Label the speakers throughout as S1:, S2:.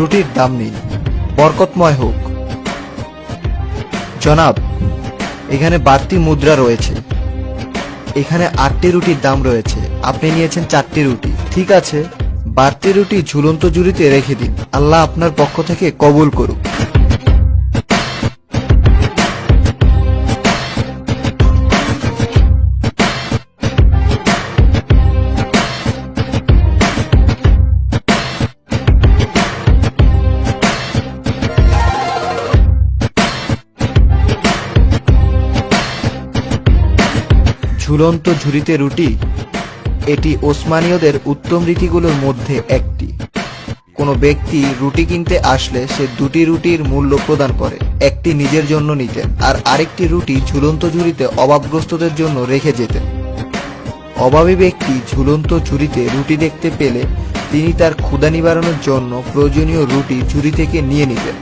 S1: রুটির দাম নিন, বরকতময় হোক। জনাব, এখানে বাড়তি মুদ্রা রয়েছে। এখানে 8টি রুটির দাম রয়েছে, আপনি নিয়েছেন 4টি রুটি। ঠিক আছে, বাড়তি রুটি ঝুলন্ত ঝুড়িতে রেখে দিন। আল্লাহ আপনার পক্ষ থেকে কবুল করুক। ঝুলন্ত ঝুড়িতে রুটি, এটি ওসমানীয়দের উত্তম রীতিগুলোর মধ্যে একটি। কোনো ব্যক্তি রুটি কিনতে আসলে সে 2টি রুটির মূল্য প্রদান করে। একটি নিজের জন্য নিতেন আর আরেকটি রুটি ঝুলন্ত ঝুড়িতে অভাবগ্রস্তদের জন্য রেখে যেতেন। অভাবী ব্যক্তি ঝুলন্ত ঝুড়িতে রুটি দেখতে পেলে তিনি তার ক্ষুধা নিবারণের জন্য প্রয়োজনীয় রুটি ঝুড়ি থেকে নিয়ে নিতেন।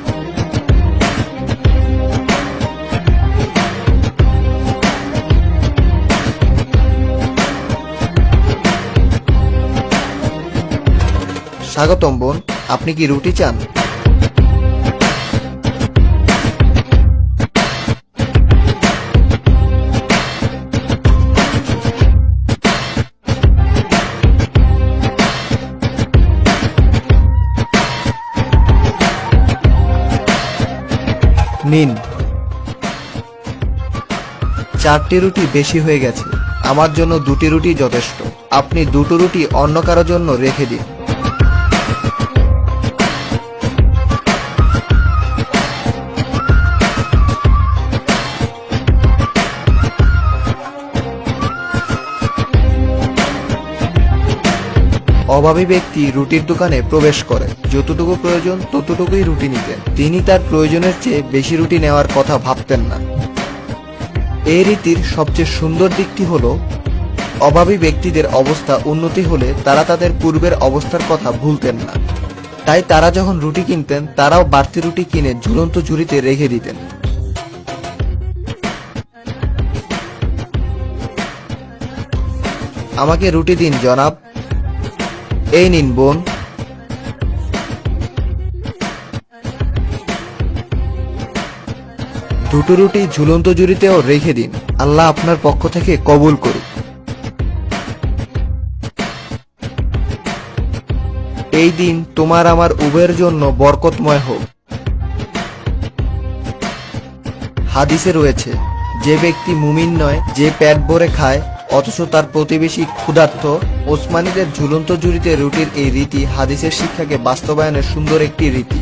S1: স্বাগতম বোন, আপনি কি রুটি চান? নিন, 4টি রুটি বেশি হয়ে গেছে, আমার জন্য 2টি রুটি যথেষ্ট। আপনি 2টো রুটি অন্য কারো জন্য রেখে দিন। অভাবী ব্যক্তি রুটির দোকানে প্রবেশ করে। যতটুকু প্রয়োজন ততটুকুই রুটি নিতেন। তিনি তার প্রয়োজনের চেয়ে বেশি রুটি নেওয়ার কথা ভাবতেন না। এই রীতির সবচেয়ে সুন্দর দিকটি হল, অভাবী ব্যক্তিদের অবস্থা উন্নতি হলে তারা তাদের পূর্বের অবস্থার কথা ভুলতেন না। তাই তারা যখন রুটি কিনতেন, তারাও বাড়তি রুটি কিনে ঝুলন্ত ঝুড়িতে রেখে দিতেন। আমাকে রুটি দিন জনাব। এই নিন বোন। দুটো রুটি ঝুলন্ত ঝুড়িতেও রেখে দিন। আল্লাহ আপনার পক্ষ থেকে কবুল করুক। এই দিন তোমার আমার উভয়ের জন্য বরকতময় হোক। হাদিসে রয়েছে, যে ব্যক্তি মুমিন নয়, যে পেট ভরে খায় অথচ তার প্রতিবেশী ক্ষুধার্ত। ওসমানীদের ঝুলন্ত ঝুড়িতে রুটির এই রীতি হাদিসের শিক্ষাকে বাস্তবায়নের সুন্দর একটি রীতি।